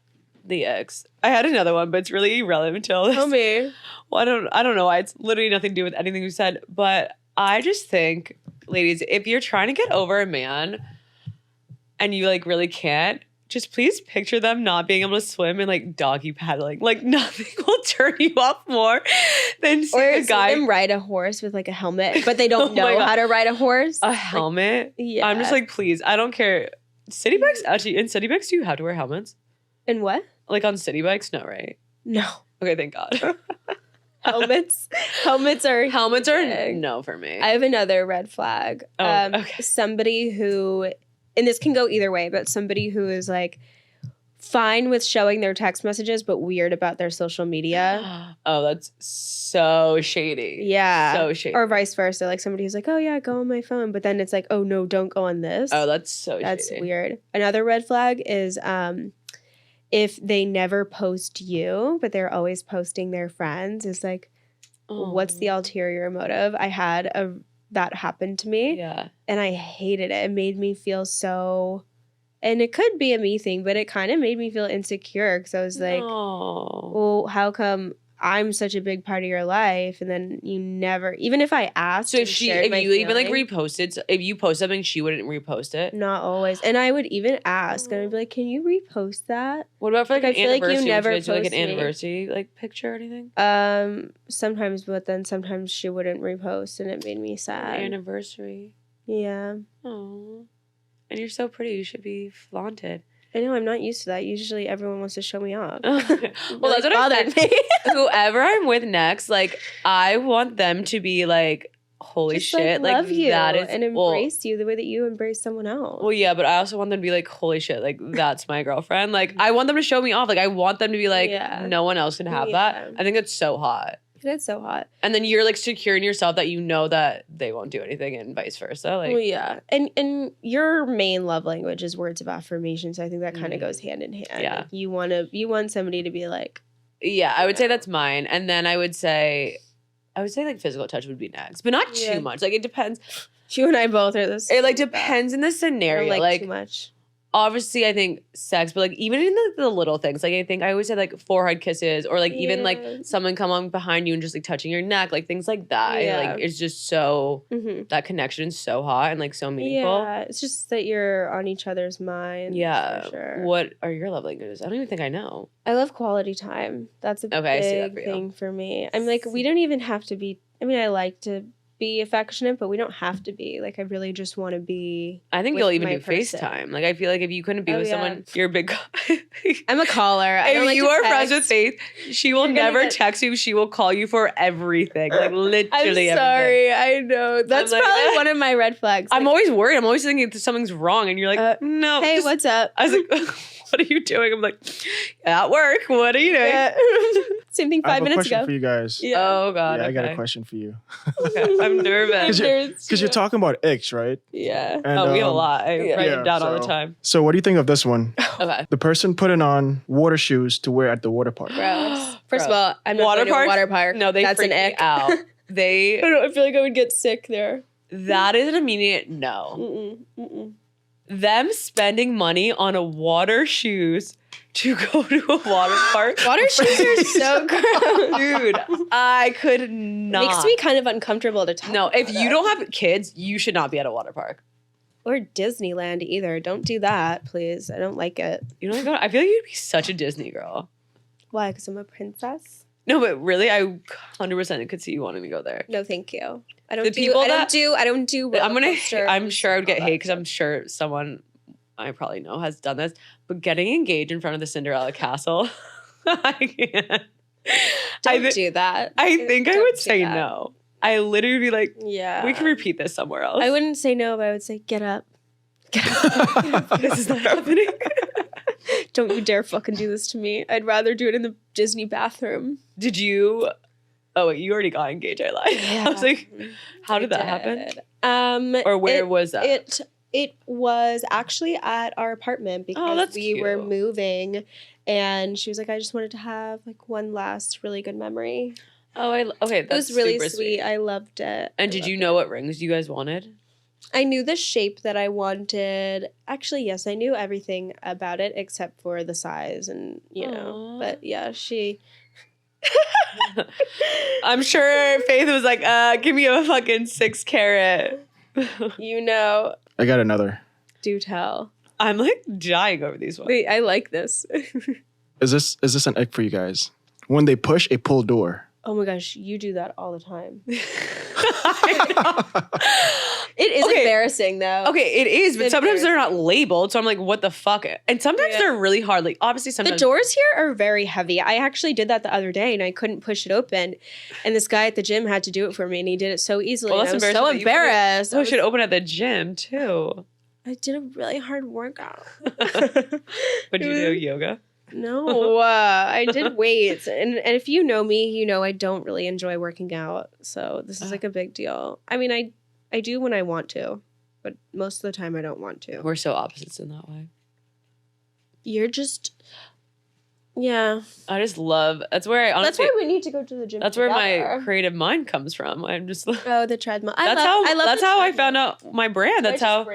The ex. I had another one, but it's really irrelevant to all this. Tell me. Well, I don't know why. It's literally nothing to do with anything you said. But I just think, ladies, if you're trying to get over a man and you like really can't, just please picture them not being able to swim and like doggy paddling. Like nothing will turn you off more than seeing a guy them ride a horse with like a helmet, but they don't Oh my know God. how to ride a horse. A helmet. Yeah. I'm just like, please, I don't care. City bikes, actually, in city bikes, do you have to wear helmets? And what? Like on city bikes? No, right? No. Okay, thank God. Helmets are big. no for me. I have another red flag. Oh, okay. Somebody who, and this can go either way, but somebody who is like fine with showing their text messages, but weird about their social media. Oh, that's so shady. Yeah. So shady. Or vice versa. Like somebody who's like, oh yeah, go on my phone. But then it's like, oh no, don't go on this. Oh, that's so That's shady. weird. Another red flag is if they never post you, but they're always posting their friends, is like, what's the ulterior motive? I had that happened to me. Yeah. And I hated it. It made me feel so, and it could be a me thing, but it kind of made me feel insecure because I was like, well, how come I'm such a big part of your life, and then you never, even if I asked. So if you even like reposted, if you post something, she wouldn't repost it. Not always, and I would even ask, and I'd be like, "Can you repost that?" What about for like an I feel anniversary? like you never Would you guys do like an post me. anniversary like picture or anything? Sometimes, but then sometimes she wouldn't repost, and it made me sad. Anniversary. Yeah. Oh, and you're so pretty. You should be flaunted. I know, I'm not used to that. Usually everyone wants to show me off. Well, that's what bothered me. Whoever I'm with next, like, I want them to be like, holy just, shit. Like love you that is, and embrace you the way that you embrace someone else. Well, yeah, but I also want them to be like, holy shit, like, that's my girlfriend. Like, I want them to show me off. Like, I want them to be like, no one else can have that. I think that's so hot. It's so hot. And then you're like secure in yourself that you know that they won't do anything and vice versa. Like, well, yeah. And your main love language is words of affirmation. So I think that kind of goes hand in hand. Yeah. Like you want somebody to be like. Yeah, I would say that's mine. And then I would say like physical touch would be next, but not too much. Like it depends. You and I both are this. It like depends in the scenario. I don't like too much. Obviously, I think sex, but like even in the little things, like I think I always say like forehead kisses or like even like someone come on behind you and just like touching your neck, like things like that. Yeah. Like it's just so that connection is so hot and like so meaningful. Yeah, it's just that you're on each other's mind. Yeah. For sure. What are your love languages? I don't even think I know. I love quality time. That's a big thing for me. I'm like, we don't even have to be. I mean, I like to be affectionate, but we don't have to be. Like, I really just want to be. I think you'll even do FaceTime. Like, I feel like if you couldn't be with someone, you're a big. I'm a caller. If you are friends with Faith, she will never text you. She will call you for everything. Like, literally. I'm sorry. I know. That's probably one of my red flags. I'm always worried. I'm always thinking something's wrong, and you're like, no. Hey, what's up? I was like, what are you doing? I'm like, at work. What are you doing? Yeah. Same thing 5 minutes ago. I have a question for you guys. Yeah. Oh God. Yeah, I got a question for you. Okay. I'm nervous. Because you're talking about ex, right? Yeah. And, we have a lot. I write it down all the time. So what do you think of this one? Okay. The person putting on water shoes to wear at the water park. Gross. First of all, I'm not going to a water park. No, that's an ick. Out. I feel like I would get sick there. That is an immediate no. Them spending money on a water shoes to go to a water park. Water shoes are so gross. Dude, I could not. Makes me kind of uncomfortable to talk No, about if you don't have kids, you should not be at a water park. Or Disneyland either. Don't do that, please. I don't like it. You don't go. I feel like you'd be such a Disney girl. Why? Because I'm a princess? No, but really, I 100% could see you wanting to go there. No, thank you. I don't do. I'm sure I would get hate because I'm sure someone I probably know has done this. But getting engaged in front of the Cinderella castle, I can't. Don't do that. I think I would say no. I literally would be like, yeah, we can repeat this somewhere else. I wouldn't say no, but I would say, get up. Get up. This is not happening. Don't you dare fucking do this to me. I'd rather do it in the Disney bathroom. Did you? Oh, wait, you already got engaged. I lied. Yeah. I was like, how did that happen? Or where was that? It was actually at our apartment because we were moving, and she was like, I just wanted to have like one last really good memory. Oh, okay. That's it was really super sweet. I loved it. And did you know what rings you guys wanted? I knew the shape that I wanted. Actually, yes, I knew everything about it except for the size and, you know. But yeah, she... I'm sure Faith was like, give me a fucking 6 carat. You know. I got another. Do tell. I'm like dying over these ones. Wait, I like this. Is this an egg for you guys? When they push a pull door. Oh my gosh, you do that all the time. It is embarrassing though. Okay, it is, but sometimes they're not labeled, so I'm like, what the fuck? And sometimes they're really hard. Like, obviously sometimes... The doors here are very heavy. I actually did that the other day, and I couldn't push it open. And this guy at the gym had to do it for me, and he did it so easily. Well, that's embarrassing. I was so embarrassed. I should open at the gym, too. I did a really hard workout. But you do yoga? No, I did weights. And if you know me, you know I don't really enjoy working out. So this is like a big deal. I mean, I do when I want to, but most of the time I don't want to. We're so opposites in that way. You're just... Yeah. I just love. That's where I honestly. That's why we need to go to the gym. That's where my creative mind comes from. I'm just. Oh, the treadmill. That's how I found out my brand. That's how.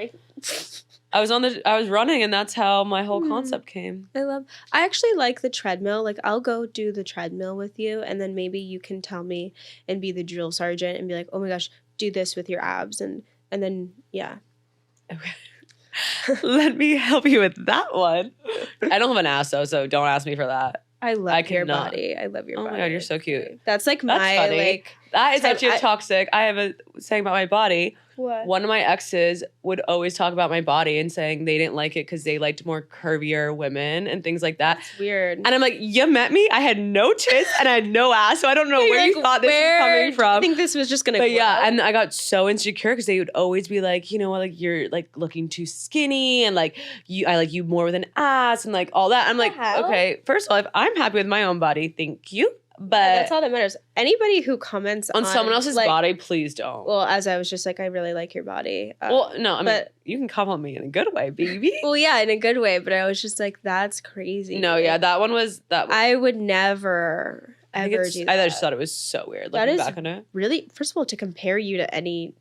I was running, and that's how my whole concept came. I actually like the treadmill. Like, I'll go do the treadmill with you, and then maybe you can tell me and be the drill sergeant and be like, oh my gosh, do this with your abs, and then yeah. Okay. Let me help you with that one. I don't have an ass though, so don't ask me for that. I love your body. I love your body. Oh my God, you're so cute. That's like my funny. like. That is actually toxic. I have a saying about my body. What? One of my exes would always talk about my body and saying they didn't like it because they liked more curvier women and things like that. That's weird. And I'm like, you met me. I had no tits and I had no ass, so I don't know where you thought this was coming from. I think this was just gonna. But yeah, and I got so insecure because they would always be like, you know, like you're like looking too skinny and like I like you more with an ass and like all that. I'm like, okay, first of all, if I'm happy with my own body, thank you. But that's all that matters. Anybody who comments on someone else's body, please don't. Well, as I was just like, I really like your body. Well, no, I mean, you can compliment me in a good way, baby. Well, yeah, in a good way. But I was just like, that's crazy. No, yeah, that one was that. I would never ever do that. I just thought it was so weird. That is back on it. Really, first of all, to compare you to any.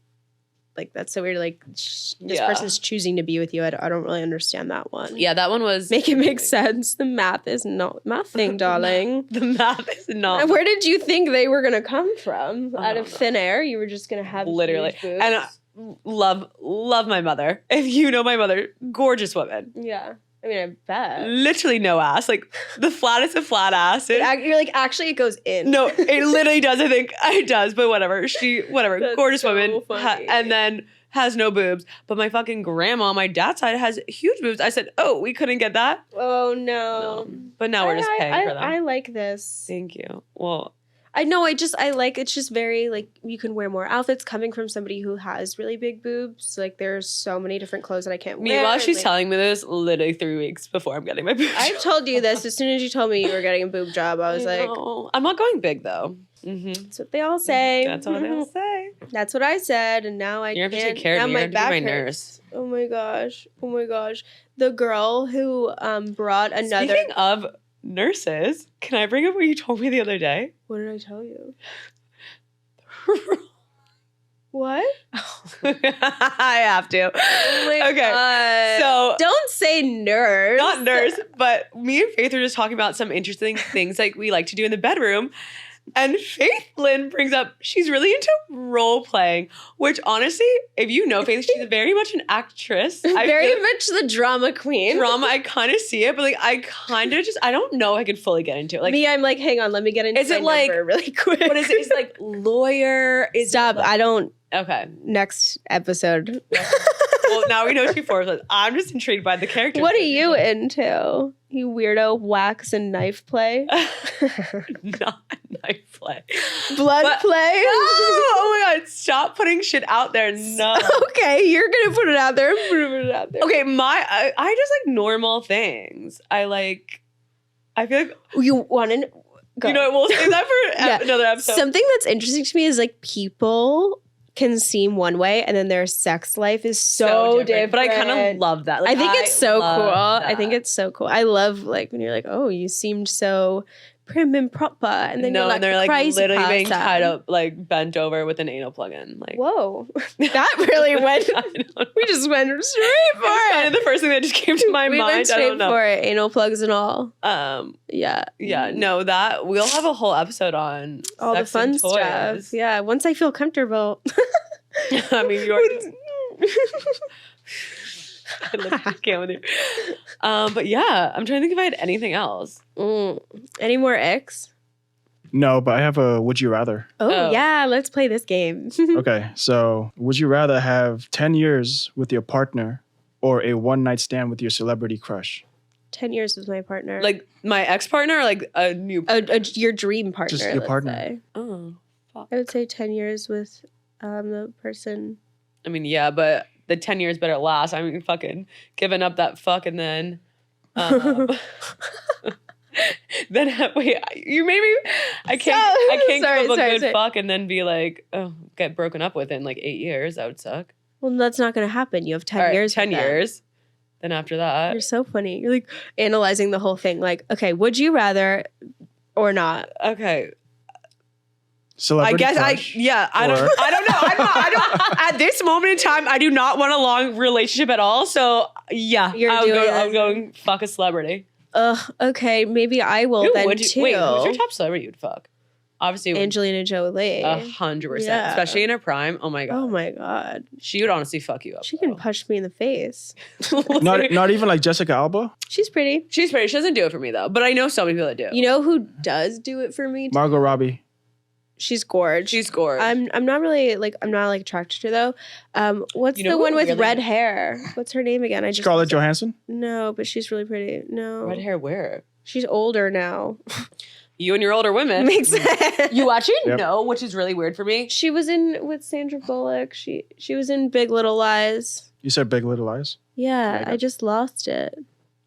Like, that's so weird. Like, this person's choosing to be with you. I don't really understand that one. Yeah, that one was... Make it make sense. The math is not mathing, darling. The math is not... Where did you think they were going to come from? Out of thin air? You were just going to have literally. Huge boobs? And love my mother. If you know my mother, gorgeous woman. Yeah. I mean, I bet. Literally no ass. Like, the flattest of flat asses. You're like, actually, it goes in. No, it literally does. I think it does, but whatever. Gorgeous so woman. And then has no boobs. But my fucking grandma on my dad's side has huge boobs. I said, oh, we couldn't get that? Oh, no. But now we're just paying for them. I like this. Thank you. Well... I know, I like, it's just very, like, you can wear more outfits coming from somebody who has really big boobs. Like, there's so many different clothes that I can't wear. Meanwhile, she's telling me this literally 3 weeks before I'm getting my boob job. I told you this as soon as you told me you were getting a boob job. I was like... I'm not going big, though. Mm-hmm. That's what they all say. That's what they all say. That's what I said, and now I can't. You're going to take care of me. You're going to be my nurse. Oh, my gosh. Oh, my gosh. The girl who brought another... Speaking of... nurses, can I bring up what you told me the other day? What did I tell you? What? I have to. Oh my God. So don't say nurse. Not nurse, but me and Faith are just talking about some interesting things like we like to do in the bedroom. And Faith Lynn brings up she's really into role playing, which honestly, if you know Faith, she's very much an actress. Very much the drama queen. I kind of see it, but like I kind of just I don't know if I could fully get into it. Like me, I'm like, hang on, let me get into my number really quick. What is it? Is it like lawyer? Stop. I don't. Okay. Next episode. Well, now we know what she forms. I'm just intrigued by the character. What are you into? You weirdo wax and knife play? Not knife play. Blood play? No! Oh my God. Stop putting shit out there. No. Okay, you're going to put it out there. Okay, I just like normal things. I feel like... You want to... You know what? We'll save that for another episode. Something that's interesting to me is like people... can seem one way and then their sex life is so different. But I kind of love that. Like, I think it's so cool. I think it's so cool. I love like when you're like, oh, you seemed so prim and proper, and then you're like, they're like literally being tied up, like bent over with an anal plug-in. Like, whoa, that really went. We just went straight for it. The first thing that just came to my mind. We went straight for it, anal plugs and all. Yeah. No, that we'll have a whole episode on all the fun stuff. Yeah, once I feel comfortable. I mean, you already. I literally can't with you. But yeah, I'm trying to think if I had anything else. Any more X? No, but I have a would you rather. Oh, yeah, let's play this game. Okay, so would you rather have 10 years with your partner or a one-night stand with your celebrity crush? 10 years with my partner. Like my ex-partner or like a new partner? Your dream partner. Just your partner. Say. Oh, fuck. I would say 10 years with the person. I mean, yeah, but the 10 years better last. I mean, fucking giving up that fuck and then... then wait, you made me... I can't give up a good fuck and then be like, oh, get broken up with in like 8 years. That would suck. Well, that's not going to happen. You have 10 years. 10 years. Then after that, You're so funny. You're like analyzing the whole thing. Like, okay, would you rather or not? okay. Celebrity I guess crush, I don't know. I don't at this moment in time, I do not want a long relationship at all. So yeah, I'm going fuck a celebrity. Okay, maybe I will Who then would you, too. wait, who's your top celebrity you'd fuck? Obviously, Angelina Jolie. 100%, Yeah. especially in her prime. Oh my god. Oh my god. She would honestly fuck you up. She can punch me in the face. not even like Jessica Alba, She's pretty. She's pretty. She doesn't do it for me though, but I know so many people that do. You know who does do it for me? Margot Robbie. She's gorgeous. She's gorgeous. I'm not really like I'm not like attracted to her though. What's You know the who one with really- red hair? What's her name again? Scarlett Johansson. No, but she's really pretty. No, Red hair where? She's older now. You and your older women. Makes sense. You actually Yep. know, which is really weird for me. She was in with Sandra Bullock. She was in Big Little Lies. You said Big Little Lies. Yeah, Yeah. I just lost it.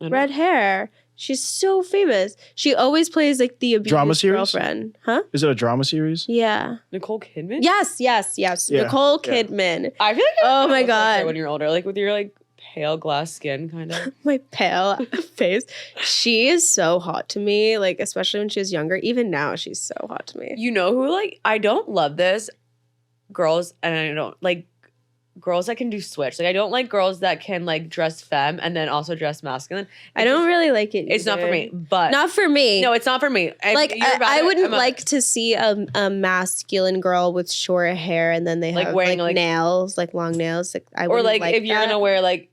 I know. Red hair. She's so famous. She always plays like the abused Drama series? girlfriend. Huh? Is it a drama series? Yeah. Nicole Kidman? Yes. Yeah. Nicole Yeah. Kidman. I feel like Oh my look like her God. when you're older, like with your like pale glass skin kind of. My pale face. She is so hot to me. Like especially when she was younger. Even now, she's so hot to me. You know who like I don't love this girls and I don't like girls that can do switch. Like I don't like girls that can like dress femme and then also dress masculine. I don't really like it. It's not for either. me. But Not for me. no, it's not for me. And Like you're about I it, wouldn't I'm a- like to see a masculine girl with short hair and then they Like have wearing, like like- nails, like long nails. Like I or wouldn't like if you're that. gonna wear like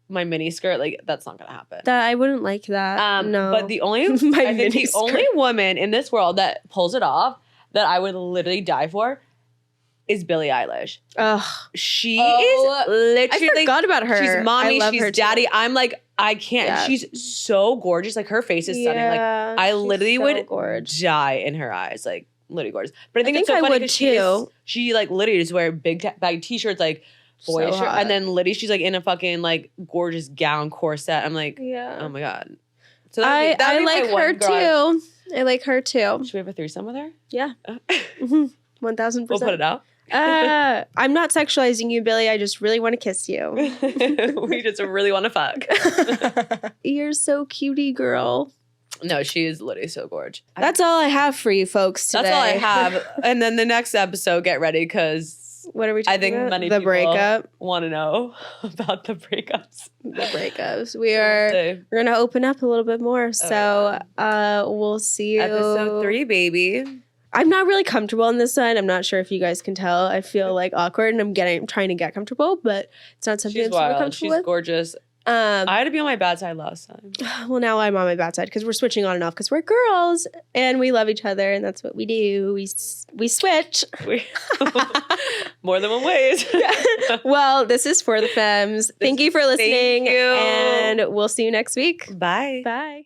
my mini skirt, like that's not gonna happen. That I wouldn't like that. No, But the only My I think mini the only woman in this world that pulls it off that I would literally die for is Billie Eilish. Ugh, She Oh, is literally I forgot about her. She's mommy, I love she's her too. daddy. I'm like, I can't. Yeah. She's so gorgeous. Like her face is stunning. Like Yeah, I she's literally so would gorgeous. die in her eyes. Like literally gorgeous. But I think I it's think so I funny would because too. she like literally just wear big baggy t-shirts, like boyish So shirt, hot. and then literally she's like in a fucking like gorgeous gown corset. I'm like, Yeah, oh my god. So I that'd be my like one her girl. too. I like her too. Should we have a threesome with her? Yeah, We'll 1000%. put it out. I'm not sexualizing you, Billy. I just really want to kiss you. We just really want to fuck. You're so cutie, girl. No, she is literally so gorgeous. That's all I have for you folks today. That's all I have. And then the next episode, get ready because What are we talking I think about? many the people breakup. want to know about the breakups. The breakups. We're gonna open up a little bit more. So we'll see you. Episode 3, baby. I'm not really comfortable on this side. I'm not sure if you guys can tell. I feel like awkward and I'm trying to get comfortable, but it's not something She's I'm super wild. comfortable She's with. gorgeous. I had to be on my bad side last time. Well, now I'm on my bad side because we're switching on and off because we're girls and we love each other and that's what we do. We switch. More than one ways. Well, this is For the Femmes. Thank you for listening. you. And we'll see you next week. Bye. Bye.